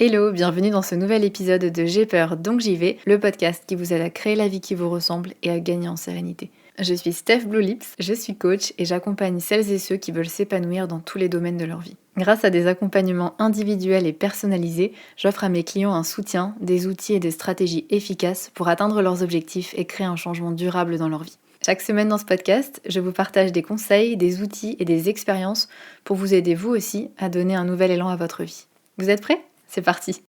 Hello, bienvenue dans ce nouvel épisode de J'ai peur donc j'y vais, le podcast qui vous aide à créer la vie qui vous ressemble et à gagner en sérénité. Je suis Steph Blue Lips, je suis coach et j'accompagne celles et ceux qui veulent s'épanouir dans tous les domaines de leur vie. Grâce à des accompagnements individuels et personnalisés, j'offre à mes clients un soutien, des outils et des stratégies efficaces pour atteindre leurs objectifs et créer un changement durable dans leur vie. Chaque semaine dans ce podcast, je vous partage des conseils, des outils et des expériences pour vous aider vous aussi à donner un nouvel élan à votre vie. Vous êtes prêts ? C'est parti!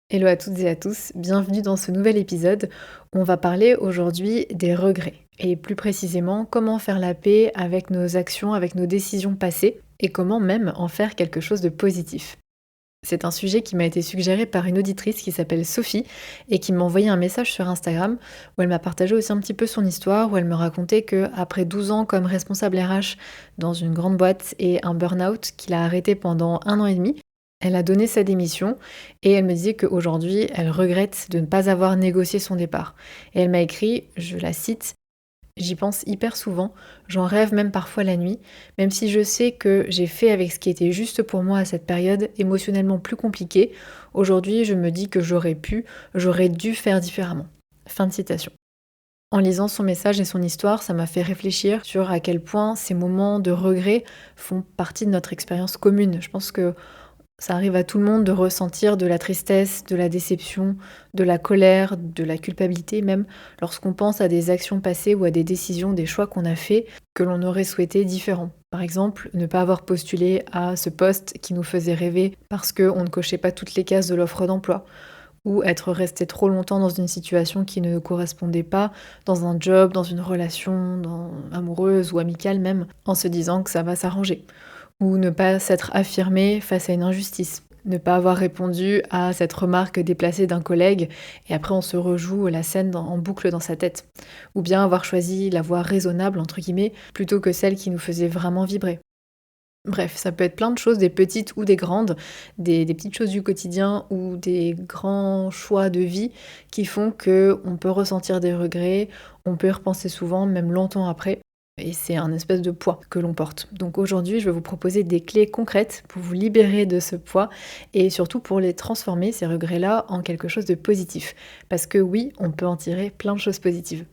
Hello à toutes et à tous, bienvenue dans ce nouvel épisode où on va parler aujourd'hui des regrets et plus précisément comment faire la paix avec nos actions, avec nos décisions passées et comment même en faire quelque chose de positif. C'est un sujet qui m'a été suggéré par une auditrice qui s'appelle Sophie et qui m'a envoyé un message sur Instagram où elle m'a partagé aussi un petit peu son histoire, où elle me racontait qu'après 12 ans comme responsable RH dans une grande boîte et un burn-out qu'il a arrêté pendant 1 an et demi, elle a donné sa démission et elle me disait qu'aujourd'hui, elle regrette de ne pas avoir négocié son départ. Et elle m'a écrit, je la cite, j'y pense hyper souvent, j'en rêve même parfois la nuit, même si je sais que j'ai fait avec ce qui était juste pour moi à cette période émotionnellement plus compliquée, aujourd'hui je me dis que j'aurais dû faire différemment. Fin de citation. En lisant son message et son histoire, ça m'a fait réfléchir sur à quel point ces moments de regret font partie de notre expérience commune. Je pense que ça arrive à tout le monde de ressentir de la tristesse, de la déception, de la colère, de la culpabilité même, lorsqu'on pense à des actions passées ou à des décisions, des choix qu'on a faits que l'on aurait souhaité différents. Par exemple, ne pas avoir postulé à ce poste qui nous faisait rêver parce qu'on ne cochait pas toutes les cases de l'offre d'emploi, ou être resté trop longtemps dans une situation qui ne nous correspondait pas, dans un job, dans une relation amoureuse ou amicale même, en se disant que ça va s'arranger. Ou ne pas s'être affirmé face à une injustice. Ne pas avoir répondu à cette remarque déplacée d'un collègue et après on se rejoue la scène en boucle dans sa tête. Ou bien avoir choisi la voie raisonnable, entre guillemets, plutôt que celle qui nous faisait vraiment vibrer. Bref, ça peut être plein de choses, des petites ou des grandes, des petites choses du quotidien ou des grands choix de vie qui font que on peut ressentir des regrets, on peut y repenser souvent, même longtemps après. Et c'est un espèce de poids que l'on porte. Donc aujourd'hui, je vais vous proposer des clés concrètes pour vous libérer de ce poids et surtout pour les transformer, ces regrets-là, en quelque chose de positif. Parce que oui, on peut en tirer plein de choses positives.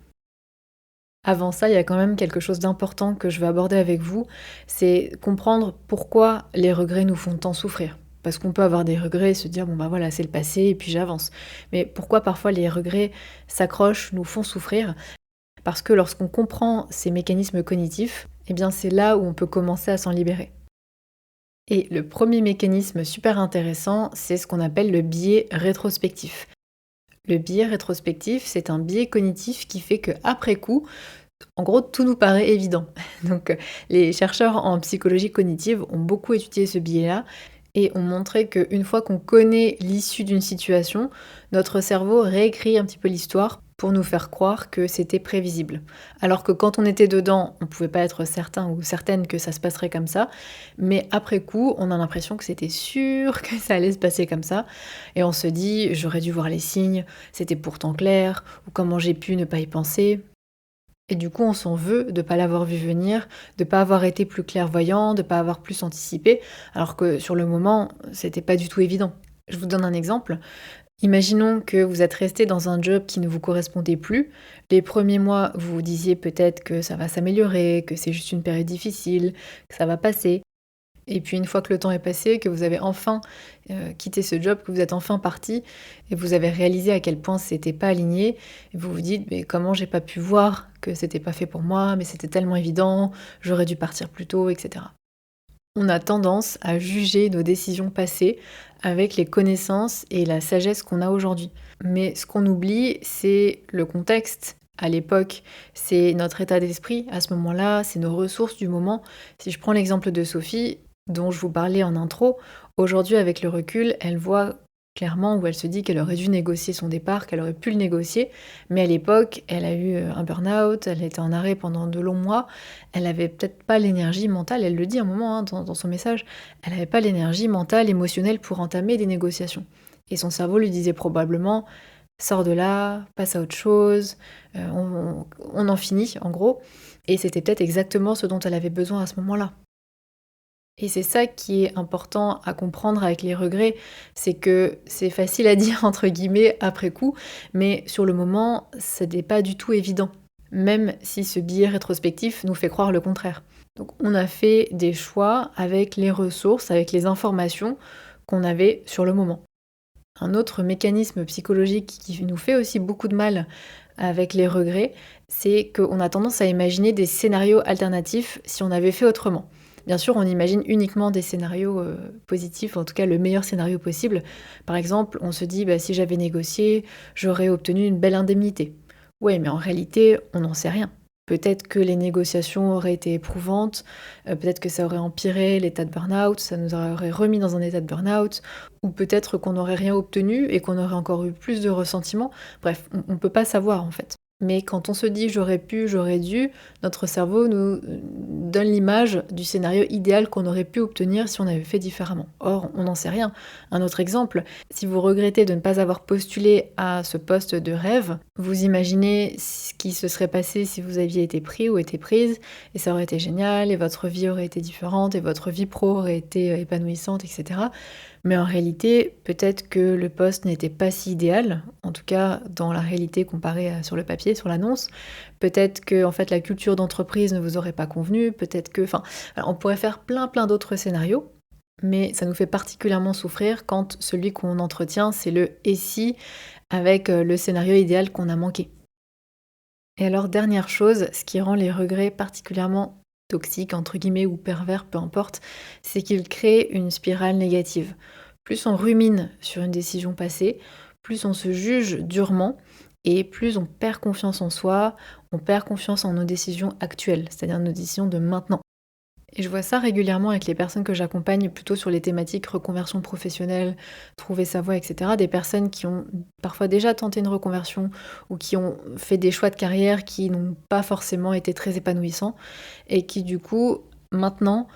Avant ça, il y a quand même quelque chose d'important que je veux aborder avec vous, c'est comprendre pourquoi les regrets nous font tant souffrir. Parce qu'on peut avoir des regrets et se dire, bon bah voilà, c'est le passé et puis j'avance. Mais pourquoi parfois les regrets s'accrochent, nous font souffrir? Parce que lorsqu'on comprend ces mécanismes cognitifs, eh bien c'est là où on peut commencer à s'en libérer. Et le premier mécanisme super intéressant, c'est ce qu'on appelle le biais rétrospectif. Le biais rétrospectif, c'est un biais cognitif qui fait qu'après coup, en gros, tout nous paraît évident. Donc, les chercheurs en psychologie cognitive ont beaucoup étudié ce biais-là et ont montré qu'une fois qu'on connaît l'issue d'une situation, notre cerveau réécrit un petit peu l'histoire pour nous faire croire que c'était prévisible. Alors que quand on était dedans, on ne pouvait pas être certain ou certaine que ça se passerait comme ça, mais après coup, on a l'impression que c'était sûr que ça allait se passer comme ça, et on se dit j'aurais dû voir les signes, c'était pourtant clair, ou comment j'ai pu ne pas y penser. Et du coup, on s'en veut de ne pas l'avoir vu venir, de ne pas avoir été plus clairvoyant, de ne pas avoir plus anticipé, alors que sur le moment, c'était pas du tout évident. Je vous donne un exemple. Imaginons que vous êtes resté dans un job qui ne vous correspondait plus. Les premiers mois, vous vous disiez peut-être que ça va s'améliorer, que c'est juste une période difficile, que ça va passer. Et puis une fois que le temps est passé, que vous avez enfin quitté ce job, que vous êtes enfin parti, et vous avez réalisé à quel point c'était pas aligné, et vous vous dites mais comment j'ai pas pu voir que c'était pas fait pour moi, mais c'était tellement évident, j'aurais dû partir plus tôt, etc. On a tendance à juger nos décisions passées avec les connaissances et la sagesse qu'on a aujourd'hui. Mais ce qu'on oublie, c'est le contexte. À l'époque, c'est notre état d'esprit à ce moment-là, c'est nos ressources du moment. Si je prends l'exemple de Sophie, dont je vous parlais en intro, aujourd'hui avec le recul, elle voit clairement où elle se dit qu'elle aurait dû négocier son départ, qu'elle aurait pu le négocier, mais à l'époque, elle a eu un burn-out, elle était en arrêt pendant de longs mois, elle avait peut-être pas l'énergie mentale, elle le dit à un moment dans son message, elle avait pas l'énergie mentale, émotionnelle pour entamer des négociations. Et son cerveau lui disait probablement sors de là, passe à autre chose, on en finit en gros. Et c'était peut-être exactement ce dont elle avait besoin à ce moment-là. Et c'est ça qui est important à comprendre avec les regrets, c'est que c'est facile à dire entre guillemets après coup, mais sur le moment, ça n'est pas du tout évident. Même si ce biais rétrospectif nous fait croire le contraire. Donc on a fait des choix avec les ressources, avec les informations qu'on avait sur le moment. Un autre mécanisme psychologique qui nous fait aussi beaucoup de mal avec les regrets, c'est qu'on a tendance à imaginer des scénarios alternatifs si on avait fait autrement. Bien sûr, on imagine uniquement des scénarios positifs, en tout cas le meilleur scénario possible. Par exemple, on se dit, bah, si j'avais négocié, j'aurais obtenu une belle indemnité. Ouais, mais en réalité, on n'en sait rien. Peut-être que les négociations auraient été éprouvantes, peut-être que ça aurait empiré l'état de burn-out, ça nous aurait remis dans un état de burn-out, ou peut-être qu'on n'aurait rien obtenu et qu'on aurait encore eu plus de ressentiment. Bref, on ne peut pas savoir en fait. Mais quand on se dit j'aurais pu, j'aurais dû, notre cerveau nous donne l'image du scénario idéal qu'on aurait pu obtenir si on avait fait différemment. Or, on n'en sait rien. Un autre exemple, si vous regrettez de ne pas avoir postulé à ce poste de rêve, vous imaginez ce qui se serait passé si vous aviez été pris ou été prise, et ça aurait été génial, et votre vie aurait été différente, et votre vie pro aurait été épanouissante, etc. Mais en réalité, peut-être que le poste n'était pas si idéal, en tout cas dans la réalité comparée sur le papier, sur l'annonce. Peut-être que en fait, la culture d'entreprise ne vous aurait pas convenu, peut-être que... Enfin, on pourrait faire plein d'autres scénarios, mais ça nous fait particulièrement souffrir quand celui qu'on entretient, c'est le « et si » avec le scénario idéal qu'on a manqué. Et alors, dernière chose, ce qui rend les regrets particulièrement toxiques, entre guillemets, ou pervers, peu importe, c'est qu'ils créent une spirale négative. Plus on rumine sur une décision passée, plus on se juge durement et plus on perd confiance en soi, on perd confiance en nos décisions actuelles, c'est-à-dire nos décisions de maintenant. Et je vois ça régulièrement avec les personnes que j'accompagne plutôt sur les thématiques reconversion professionnelle, trouver sa voie, etc. Des personnes qui ont parfois déjà tenté une reconversion ou qui ont fait des choix de carrière qui n'ont pas forcément été très épanouissants et qui du coup maintenant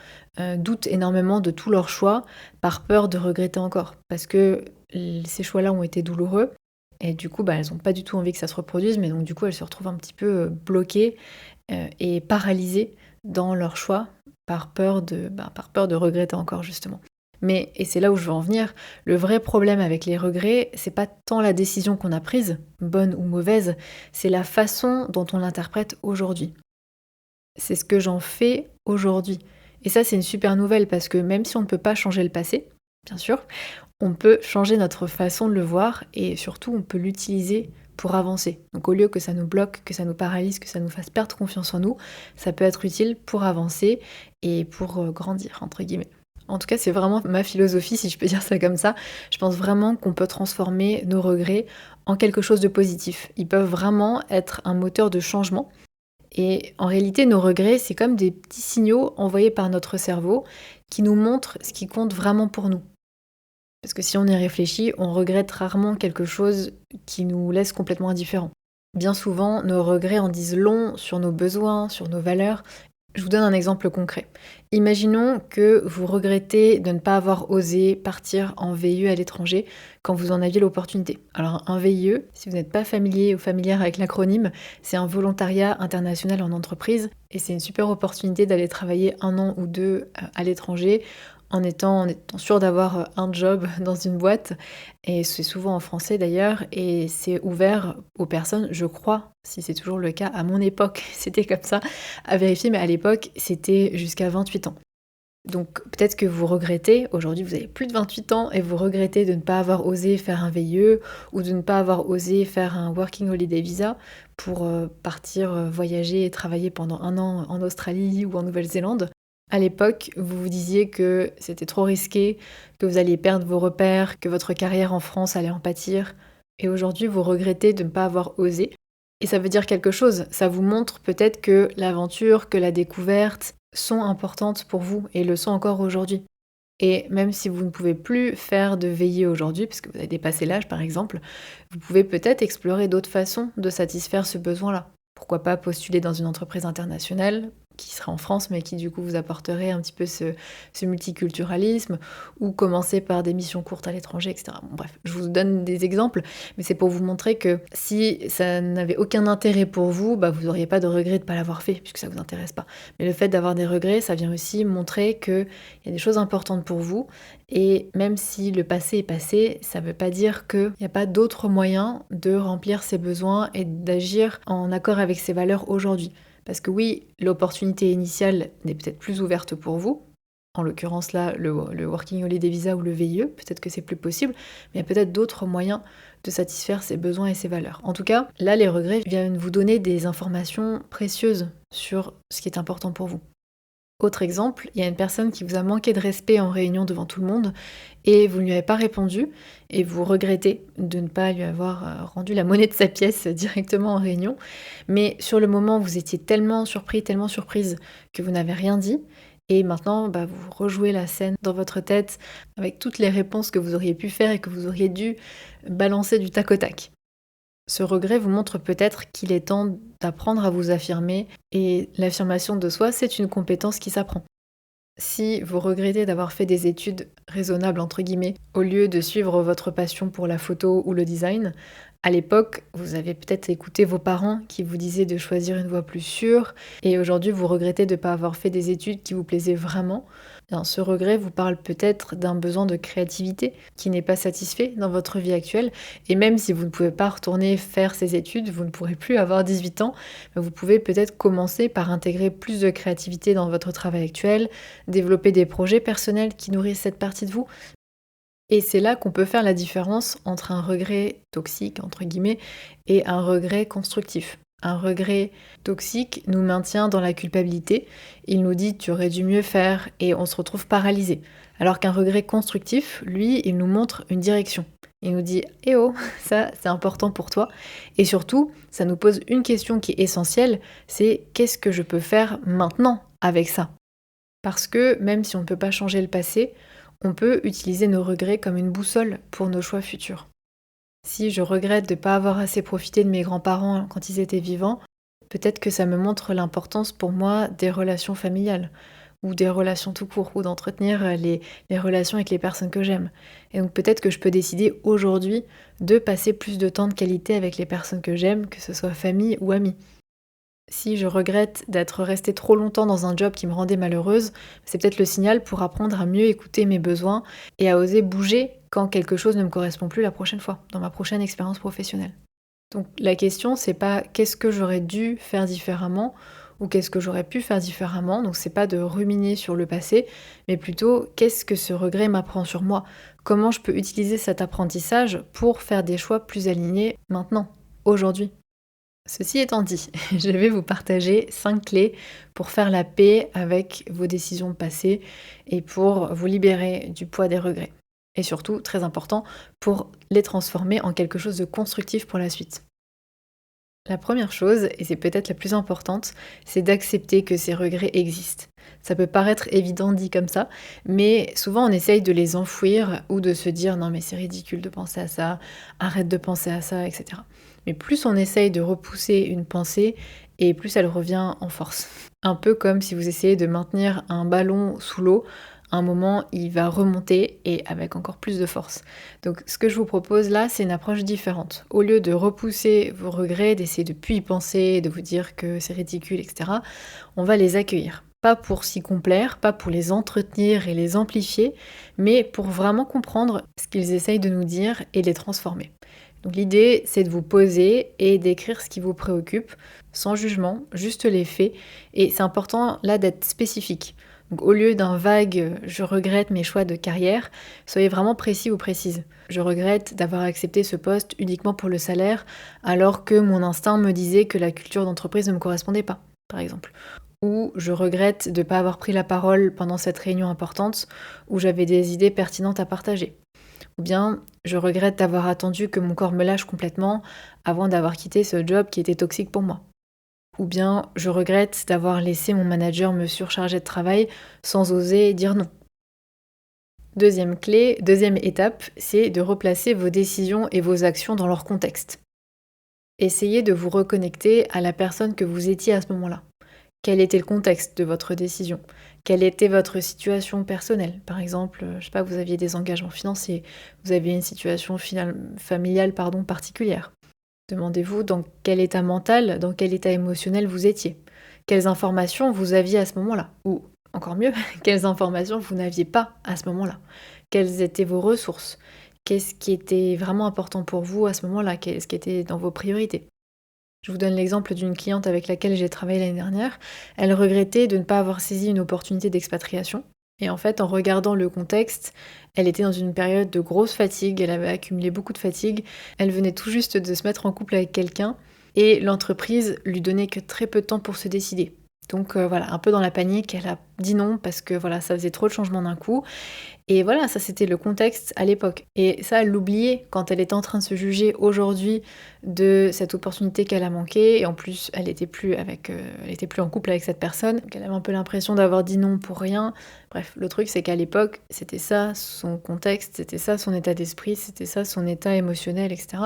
doutent énormément de tous leurs choix par peur de regretter encore. Parce que ces choix-là ont été douloureux et du coup elles n'ont pas du tout envie que ça se reproduise, mais donc du coup elles se retrouvent un petit peu bloquées et paralysées dans leurs choix par peur de regretter encore justement. Mais, et c'est là où je veux en venir, le vrai problème avec les regrets, c'est pas tant la décision qu'on a prise, bonne ou mauvaise, c'est la façon dont on l'interprète aujourd'hui. C'est ce que j'en fais aujourd'hui. Et ça, c'est une super nouvelle parce que même si on ne peut pas changer le passé, bien sûr, on peut changer notre façon de le voir et surtout on peut l'utiliser pour avancer. Donc au lieu que ça nous bloque, que ça nous paralyse, que ça nous fasse perdre confiance en nous, ça peut être utile pour avancer et pour grandir, entre guillemets. En tout cas, c'est vraiment ma philosophie, si je peux dire ça comme ça. Je pense vraiment qu'on peut transformer nos regrets en quelque chose de positif. Ils peuvent vraiment être un moteur de changement. Et en réalité, nos regrets, c'est comme des petits signaux envoyés par notre cerveau qui nous montrent ce qui compte vraiment pour nous. Parce que si on y réfléchit, on regrette rarement quelque chose qui nous laisse complètement indifférents. Bien souvent, nos regrets en disent long sur nos besoins, sur nos valeurs. Je vous donne un exemple concret. Imaginons que vous regrettez de ne pas avoir osé partir en VIE à l'étranger quand vous en aviez l'opportunité. Alors un VIE, si vous n'êtes pas familier ou familière avec l'acronyme, c'est un volontariat international en entreprise et c'est une super opportunité d'aller travailler 1 an ou 2 à l'étranger en étant sûr d'avoir un job dans une boîte, et c'est souvent en français d'ailleurs, et c'est ouvert aux personnes, je crois, si c'est toujours le cas, à mon époque c'était comme ça, à vérifier, mais à l'époque c'était jusqu'à 28 ans. Donc peut-être que vous regrettez, aujourd'hui vous avez plus de 28 ans, et vous regrettez de ne pas avoir osé faire un VIE, ou de ne pas avoir osé faire un Working Holiday Visa pour partir voyager et travailler pendant 1 an en Australie ou en Nouvelle-Zélande. À l'époque, vous vous disiez que c'était trop risqué, que vous alliez perdre vos repères, que votre carrière en France allait en pâtir. Et aujourd'hui, vous regrettez de ne pas avoir osé. Et ça veut dire quelque chose. Ça vous montre peut-être que l'aventure, que la découverte sont importantes pour vous et le sont encore aujourd'hui. Et même si vous ne pouvez plus faire de veillée aujourd'hui, parce que vous avez dépassé l'âge par exemple, vous pouvez peut-être explorer d'autres façons de satisfaire ce besoin-là. Pourquoi pas postuler dans une entreprise internationale, qui serait en France, mais qui du coup vous apporterait un petit peu ce multiculturalisme, ou commencer par des missions courtes à l'étranger, etc. Bon, bref, je vous donne des exemples, mais c'est pour vous montrer que si ça n'avait aucun intérêt pour vous, vous n'auriez pas de regret de ne pas l'avoir fait, puisque ça ne vous intéresse pas. Mais le fait d'avoir des regrets, ça vient aussi montrer qu'il y a des choses importantes pour vous, et même si le passé est passé, ça ne veut pas dire qu'il n'y a pas d'autres moyens de remplir ses besoins et d'agir en accord avec ses valeurs aujourd'hui. Parce que oui, l'opportunité initiale n'est peut-être plus ouverte pour vous. En l'occurrence là, le Working Holiday Visa ou le VIE, peut-être que c'est plus possible, mais il y a peut-être d'autres moyens de satisfaire ses besoins et ses valeurs. En tout cas, là, les regrets viennent vous donner des informations précieuses sur ce qui est important pour vous. Autre exemple, il y a une personne qui vous a manqué de respect en réunion devant tout le monde et vous ne lui avez pas répondu et vous regrettez de ne pas lui avoir rendu la monnaie de sa pièce directement en réunion. Mais sur le moment, vous étiez tellement surpris, tellement surprise que vous n'avez rien dit. Et maintenant, vous rejouez la scène dans votre tête avec toutes les réponses que vous auriez pu faire et que vous auriez dû balancer du tac au tac. Ce regret vous montre peut-être qu'il est temps d'apprendre à vous affirmer, et l'affirmation de soi, c'est une compétence qui s'apprend. Si vous regrettez d'avoir fait des études raisonnables entre guillemets, au lieu de suivre votre passion pour la photo ou le design, à l'époque, vous avez peut-être écouté vos parents qui vous disaient de choisir une voie plus sûre, et aujourd'hui vous regrettez de ne pas avoir fait des études qui vous plaisaient vraiment. Bien, ce regret vous parle peut-être d'un besoin de créativité qui n'est pas satisfait dans votre vie actuelle, et même si vous ne pouvez pas retourner faire ces études, vous ne pourrez plus avoir 18 ans, vous pouvez peut-être commencer par intégrer plus de créativité dans votre travail actuel, développer des projets personnels qui nourrissent cette partie de vous. Et c'est là qu'on peut faire la différence entre un regret toxique, entre guillemets, et un regret constructif. Un regret toxique nous maintient dans la culpabilité, il nous dit tu aurais dû mieux faire et on se retrouve paralysé. Alors qu'un regret constructif, lui, il nous montre une direction. Il nous dit eh oh, ça c'est important pour toi. Et surtout, ça nous pose une question qui est essentielle, c'est qu'est-ce que je peux faire maintenant avec ça? Parce que même si on ne peut pas changer le passé, on peut utiliser nos regrets comme une boussole pour nos choix futurs. Si je regrette de ne pas avoir assez profité de mes grands-parents quand ils étaient vivants, peut-être que ça me montre l'importance pour moi des relations familiales, ou des relations tout court, ou d'entretenir les relations avec les personnes que j'aime. Et donc peut-être que je peux décider aujourd'hui de passer plus de temps de qualité avec les personnes que j'aime, que ce soit famille ou amis. Si je regrette d'être restée trop longtemps dans un job qui me rendait malheureuse, c'est peut-être le signal pour apprendre à mieux écouter mes besoins et à oser bouger quand quelque chose ne me correspond plus la prochaine fois, dans ma prochaine expérience professionnelle. Donc la question, c'est pas qu'est-ce que j'aurais dû faire différemment ou qu'est-ce que j'aurais pu faire différemment. Donc c'est pas de ruminer sur le passé, mais plutôt qu'est-ce que ce regret m'apprend sur moi. Comment je peux utiliser cet apprentissage pour faire des choix plus alignés maintenant, aujourd'hui. Ceci étant dit, je vais vous partager 5 clés pour faire la paix avec vos décisions passées et pour vous libérer du poids des regrets. Et surtout, très important, pour les transformer en quelque chose de constructif pour la suite. La première chose, et c'est peut-être la plus importante, c'est d'accepter que ces regrets existent. Ça peut paraître évident dit comme ça, mais souvent on essaye de les enfouir ou de se dire non mais c'est ridicule de penser à ça, arrête de penser à ça, etc. Mais plus on essaye de repousser une pensée, et plus elle revient en force. Un peu comme si vous essayez de maintenir un ballon sous l'eau, à un moment il va remonter et avec encore plus de force. Donc ce que je vous propose là, c'est une approche différente. Au lieu de repousser vos regrets, d'essayer de plus y penser, de vous dire que c'est ridicule, etc., on va les accueillir. Pas pour s'y complaire, pas pour les entretenir et les amplifier, mais pour vraiment comprendre ce qu'ils essayent de nous dire et les transformer. Donc l'idée, c'est de vous poser et d'écrire ce qui vous préoccupe, sans jugement, juste les faits. Et c'est important là d'être spécifique. Donc au lieu d'un vague « je regrette mes choix de carrière », soyez vraiment précis ou précise. Je regrette d'avoir accepté ce poste uniquement pour le salaire, alors que mon instinct me disait que la culture d'entreprise ne me correspondait pas, par exemple. Ou je regrette de ne pas avoir pris la parole pendant cette réunion importante où j'avais des idées pertinentes à partager. Ou bien je regrette d'avoir attendu que mon corps me lâche complètement avant d'avoir quitté ce job qui était toxique pour moi. Ou bien je regrette d'avoir laissé mon manager me surcharger de travail sans oser dire non. Deuxième clé, deuxième étape, c'est de replacer vos décisions et vos actions dans leur contexte. Essayez de vous reconnecter à la personne que vous étiez à ce moment-là. Quel était le contexte de votre décision? Quelle était votre situation personnelle? Par exemple, je sais pas, vous aviez des engagements financiers, vous aviez une situation familiale, pardon, particulière. Demandez-vous dans quel état mental, dans quel état émotionnel vous étiez. Quelles informations vous aviez à ce moment-là? Ou encore mieux, quelles informations vous n'aviez pas à ce moment-là? Quelles étaient vos ressources? Qu'est-ce qui était vraiment important pour vous à ce moment-là? Qu'est-ce qui était dans vos priorités? Je vous donne l'exemple d'une cliente avec laquelle j'ai travaillé l'année dernière. Elle regrettait de ne pas avoir saisi une opportunité d'expatriation. Et en fait, en regardant le contexte, elle était dans une période de grosse fatigue, elle avait accumulé beaucoup de fatigue, elle venait tout juste de se mettre en couple avec quelqu'un, et l'entreprise lui donnait que très peu de temps pour se décider. Donc voilà, un peu dans la panique, elle a dit non parce que voilà, ça faisait trop de changements d'un coup. Et voilà, ça c'était le contexte à l'époque. Et ça, elle l'oubliait quand elle était en train de se juger aujourd'hui de cette opportunité qu'elle a manquée. Et en plus, elle était plus en couple avec cette personne. Donc elle avait un peu l'impression d'avoir dit non pour rien. Bref, le truc c'est qu'à l'époque, c'était ça son contexte, c'était ça son état d'esprit, c'était ça son état émotionnel, etc.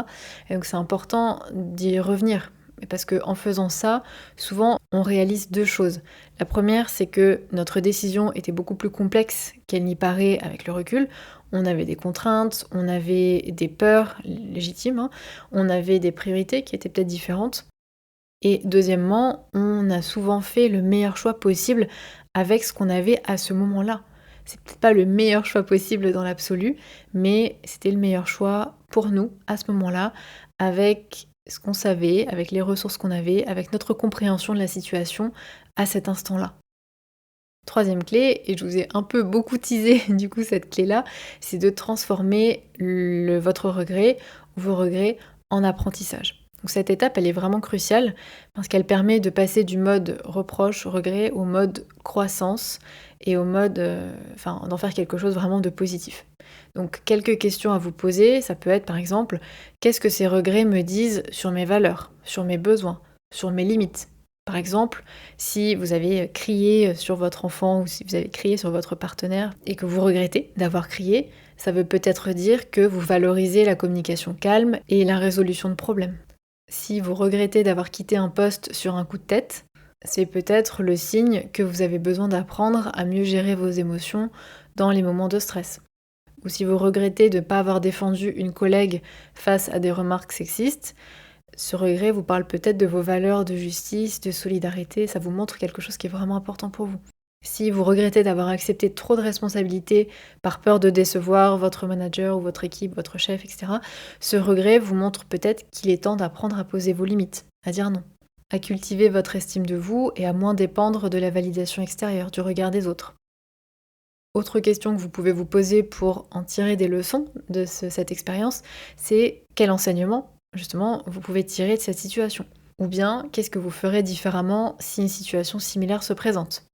Et donc c'est important d'y revenir. Parce qu'en faisant ça, souvent, on réalise deux choses. La première, c'est que notre décision était beaucoup plus complexe qu'elle n'y paraît avec le recul. On avait des contraintes, on avait des peurs légitimes, hein, on avait des priorités qui étaient peut-être différentes. Et deuxièmement, on a souvent fait le meilleur choix possible avec ce qu'on avait à ce moment-là. C'est peut-être pas le meilleur choix possible dans l'absolu, mais c'était le meilleur choix pour nous à ce moment-là, avec ce qu'on savait, avec les ressources qu'on avait, avec notre compréhension de la situation à cet instant-là. Troisième clé, et je vous ai un peu beaucoup teasé du coup cette clé-là, c'est de transformer votre regret ou vos regrets en apprentissage. Donc cette étape, elle est vraiment cruciale parce qu'elle permet de passer du mode reproche, regret au mode croissance et au mode, d'en faire quelque chose vraiment de positif. Donc quelques questions à vous poser, ça peut être par exemple, qu'est-ce que ces regrets me disent sur mes valeurs, sur mes besoins, sur mes limites? Par exemple, si vous avez crié sur votre enfant ou si vous avez crié sur votre partenaire et que vous regrettez d'avoir crié, ça veut peut-être dire que vous valorisez la communication calme et la résolution de problèmes. Si vous regrettez d'avoir quitté un poste sur un coup de tête, c'est peut-être le signe que vous avez besoin d'apprendre à mieux gérer vos émotions dans les moments de stress. Ou si vous regrettez de ne pas avoir défendu une collègue face à des remarques sexistes, ce regret vous parle peut-être de vos valeurs de justice, de solidarité, ça vous montre quelque chose qui est vraiment important pour vous. Si vous regrettez d'avoir accepté trop de responsabilités par peur de décevoir votre manager ou votre équipe, votre chef, etc., ce regret vous montre peut-être qu'il est temps d'apprendre à poser vos limites, à dire non, à cultiver votre estime de vous et à moins dépendre de la validation extérieure, du regard des autres. Autre question que vous pouvez vous poser pour en tirer des leçons de cette expérience, c'est quel enseignement, justement, vous pouvez tirer de cette situation? Ou bien, qu'est-ce que vous ferez différemment si une situation similaire se présente?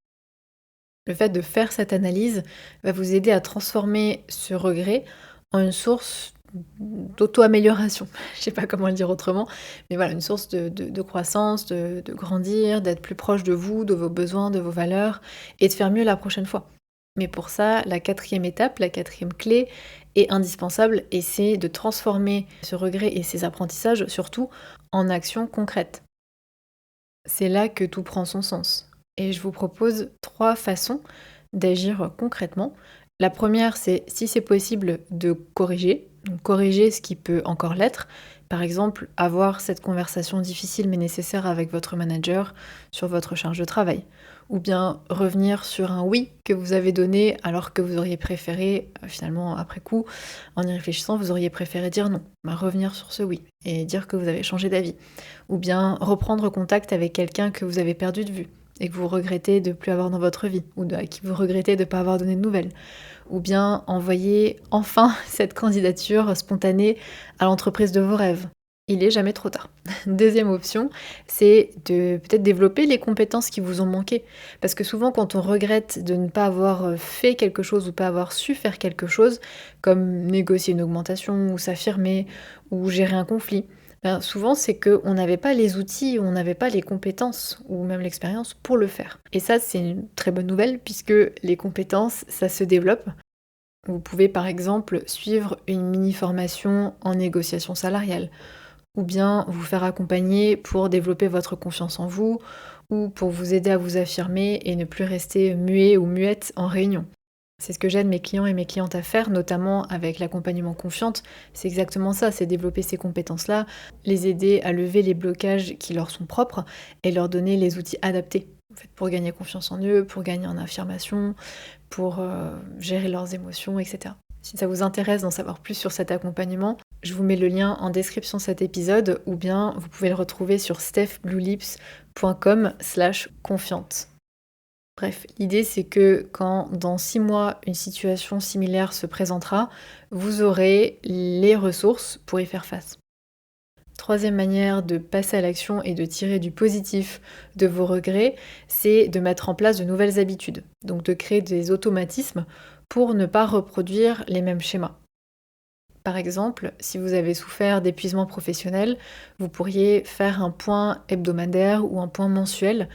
Le fait de faire cette analyse va vous aider à transformer ce regret en une source d'auto-amélioration. Je sais pas comment le dire autrement, mais voilà, une source de croissance, de grandir, d'être plus proche de vous, de vos besoins, de vos valeurs, et de faire mieux la prochaine fois. Mais pour ça, la quatrième étape, la quatrième clé est indispensable et c'est de transformer ce regret et ces apprentissages surtout en actions concrètes. C'est là que tout prend son sens. Et je vous propose 3 façons d'agir concrètement. La première, c'est si c'est possible de corriger, donc corriger ce qui peut encore l'être. Par exemple, avoir cette conversation difficile mais nécessaire avec votre manager sur votre charge de travail. Ou bien revenir sur un oui que vous avez donné alors que vous auriez préféré, finalement après coup, en y réfléchissant, vous auriez préféré dire non. Bah, revenir sur ce oui et dire que vous avez changé d'avis. Ou bien reprendre contact avec quelqu'un que vous avez perdu de vue et que vous regrettez de ne plus avoir dans votre vie, ou à qui vous regrettez de ne pas avoir donné de nouvelles. Ou bien envoyer enfin cette candidature spontanée à l'entreprise de vos rêves. Il n'est jamais trop tard. Deuxième option, c'est de peut-être développer les compétences qui vous ont manqué. Parce que souvent, quand on regrette de ne pas avoir fait quelque chose ou pas avoir su faire quelque chose, comme négocier une augmentation, ou s'affirmer, ou gérer un conflit, ben, souvent c'est qu'on n'avait pas les outils, on n'avait pas les compétences, ou même l'expérience pour le faire. Et ça, c'est une très bonne nouvelle, puisque les compétences, ça se développe. Vous pouvez par exemple suivre une mini-formation en négociation salariale, ou bien vous faire accompagner pour développer votre confiance en vous, ou pour vous aider à vous affirmer et ne plus rester muet ou muette en réunion. C'est ce que j'aide mes clients et mes clientes à faire, notamment avec l'accompagnement confiante. C'est exactement ça, c'est développer ces compétences-là, les aider à lever les blocages qui leur sont propres et leur donner les outils adaptés en fait, pour gagner confiance en eux, pour gagner en affirmation, pour gérer leurs émotions, etc. Si ça vous intéresse d'en savoir plus sur cet accompagnement, je vous mets le lien en description de cet épisode ou bien vous pouvez le retrouver sur stephbluelips.com/confiante. Bref, l'idée c'est que quand dans 6 mois une situation similaire se présentera, vous aurez les ressources pour y faire face. Troisième manière de passer à l'action et de tirer du positif de vos regrets, c'est de mettre en place de nouvelles habitudes, donc de créer des automatismes pour ne pas reproduire les mêmes schémas. Par exemple, si vous avez souffert d'épuisement professionnel, vous pourriez faire un point hebdomadaire ou un point mensuel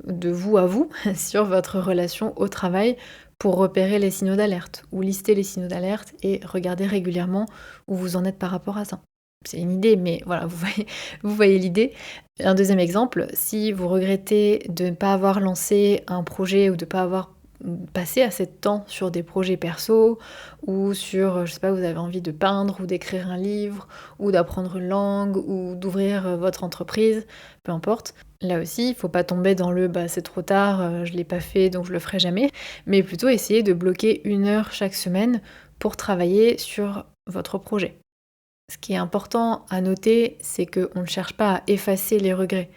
de vous à vous sur votre relation au travail pour repérer les signaux d'alerte ou lister les signaux d'alerte et regarder régulièrement où vous en êtes par rapport à ça. C'est une idée, mais voilà, vous voyez l'idée. Un deuxième exemple, si vous regrettez de ne pas avoir lancé un projet ou de ne pas avoir passé assez de temps sur des projets perso ou sur, je sais pas, vous avez envie de peindre ou d'écrire un livre ou d'apprendre une langue ou d'ouvrir votre entreprise, peu importe. Là aussi, il faut pas tomber dans le « c'est trop tard, je l'ai pas fait donc je le ferai jamais », mais plutôt essayer de bloquer 1 heure chaque semaine pour travailler sur votre projet. Ce qui est important à noter, c'est qu'on ne cherche pas à effacer les regrets.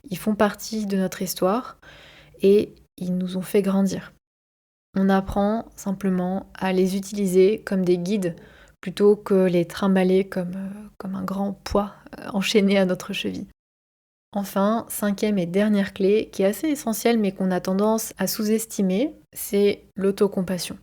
Ils font partie de notre histoire et ils nous ont fait grandir. On apprend simplement à les utiliser comme des guides plutôt que les trimballer comme un grand poids enchaîné à notre cheville. Enfin, 5e et dernière clé, qui est assez essentielle mais qu'on a tendance à sous-estimer, c'est l'autocompassion.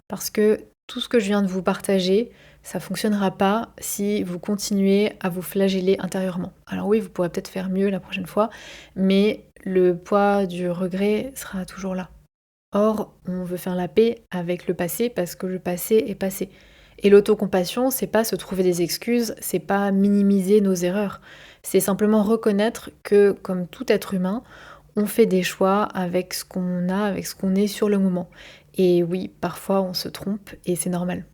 Parce que tout ce que je viens de vous partager, ça ne fonctionnera pas si vous continuez à vous flageller intérieurement. Alors oui, vous pourrez peut-être faire mieux la prochaine fois, mais le poids du regret sera toujours là. Or, on veut faire la paix avec le passé parce que le passé est passé. Et l'autocompassion, c'est pas se trouver des excuses, c'est pas minimiser nos erreurs. C'est simplement reconnaître que, comme tout être humain, on fait des choix avec ce qu'on a, avec ce qu'on est sur le moment. Et oui, parfois on se trompe et c'est normal.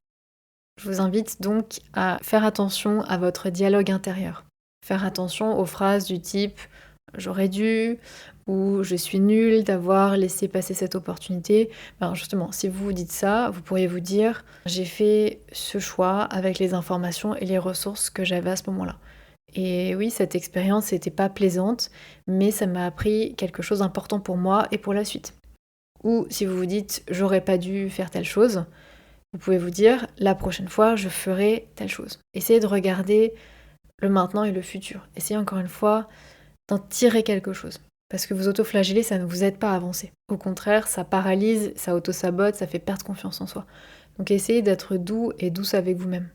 Je vous invite donc à faire attention à votre dialogue intérieur. Faire attention aux phrases du type j'aurais dû ou je suis nulle d'avoir laissé passer cette opportunité. Ben justement, si vous vous dites ça, vous pourriez vous dire j'ai fait ce choix avec les informations et les ressources que j'avais à ce moment-là. Et oui, cette expérience n'était pas plaisante, mais ça m'a appris quelque chose d'important pour moi et pour la suite. Ou si vous vous dites j'aurais pas dû faire telle chose, vous pouvez vous dire la prochaine fois je ferai telle chose. Essayez de regarder le maintenant et le futur. Essayez encore une fois d'en tirer quelque chose. Parce que vous autoflageller, ça ne vous aide pas à avancer. Au contraire, ça paralyse, ça auto-sabote, ça fait perdre confiance en soi. Donc essayez d'être doux et douce avec vous-même.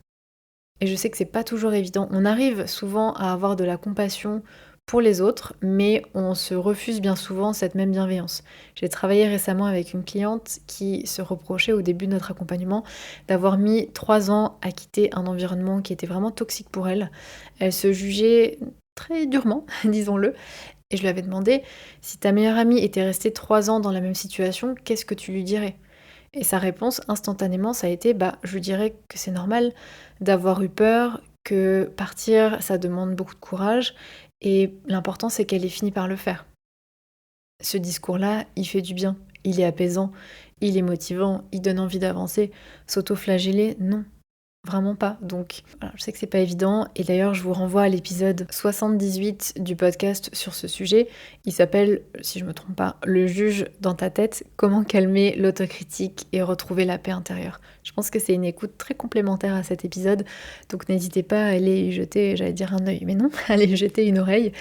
Et je sais que c'est pas toujours évident. On arrive souvent à avoir de la compassion pour les autres, mais on se refuse bien souvent cette même bienveillance. J'ai travaillé récemment avec une cliente qui se reprochait au début de notre accompagnement d'avoir mis 3 ans à quitter un environnement qui était vraiment toxique pour elle. Elle se jugeait très durement, disons-le, et je lui avais demandé si ta meilleure amie était restée 3 ans dans la même situation, qu'est-ce que tu lui dirais? Et sa réponse instantanément, ça a été je lui dirais que c'est normal d'avoir eu peur, que partir, ça demande beaucoup de courage, et l'important c'est qu'elle ait fini par le faire. Ce discours-là, il fait du bien, il est apaisant, il est motivant, il donne envie d'avancer. S'auto-flageller, non. Vraiment pas. Donc voilà, je sais que c'est pas évident. Et d'ailleurs, je vous renvoie à l'épisode 78 du podcast sur ce sujet. Il s'appelle, si je me trompe pas, Le juge dans ta tête, comment calmer l'autocritique et retrouver la paix intérieure. Je pense que c'est une écoute très complémentaire à cet épisode. Donc n'hésitez pas à aller y jeter, j'allais dire un œil, mais non, allez y jeter une oreille.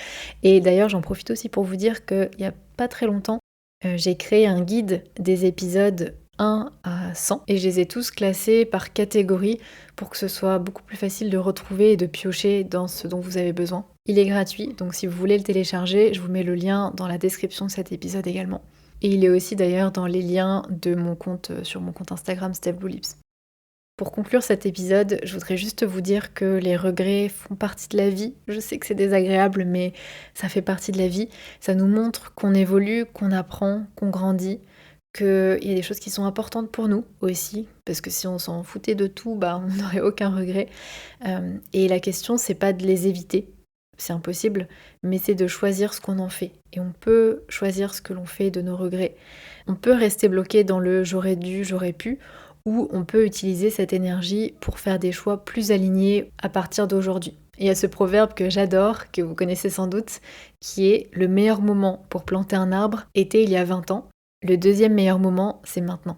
Et d'ailleurs, j'en profite aussi pour vous dire qu'il y a pas très longtemps, j'ai créé un guide des épisodes 1 à 100 et je les ai tous classés par catégorie pour que ce soit beaucoup plus facile de retrouver et de piocher dans ce dont vous avez besoin. Il est gratuit, donc si vous voulez le télécharger, je vous mets le lien dans la description de cet épisode également. Et il est aussi d'ailleurs dans les liens de mon compte sur mon compte Instagram Steph Blue Lips. Pour conclure cet épisode, je voudrais juste vous dire que les regrets font partie de la vie. Je sais que c'est désagréable, mais ça fait partie de la vie. Ça nous montre qu'on évolue, qu'on apprend, qu'on grandit, qu'il y a des choses qui sont importantes pour nous aussi, parce que si on s'en foutait de tout, on n'aurait aucun regret. Et la question, c'est pas de les éviter, c'est impossible, mais c'est de choisir ce qu'on en fait. Et on peut choisir ce que l'on fait de nos regrets. On peut rester bloqué dans le j'aurais dû, j'aurais pu, ou on peut utiliser cette énergie pour faire des choix plus alignés à partir d'aujourd'hui. Il y a ce proverbe que j'adore, que vous connaissez sans doute, qui est le meilleur moment pour planter un arbre était il y a 20 ans, le deuxième meilleur moment, c'est maintenant.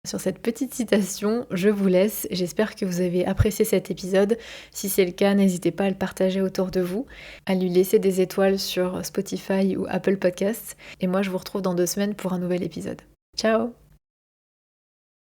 Sur cette petite citation, je vous laisse. J'espère que vous avez apprécié cet épisode. Si c'est le cas, n'hésitez pas à le partager autour de vous, à lui laisser des étoiles sur Spotify ou Apple Podcasts. Et moi, je vous retrouve dans 2 semaines pour un nouvel épisode. Ciao!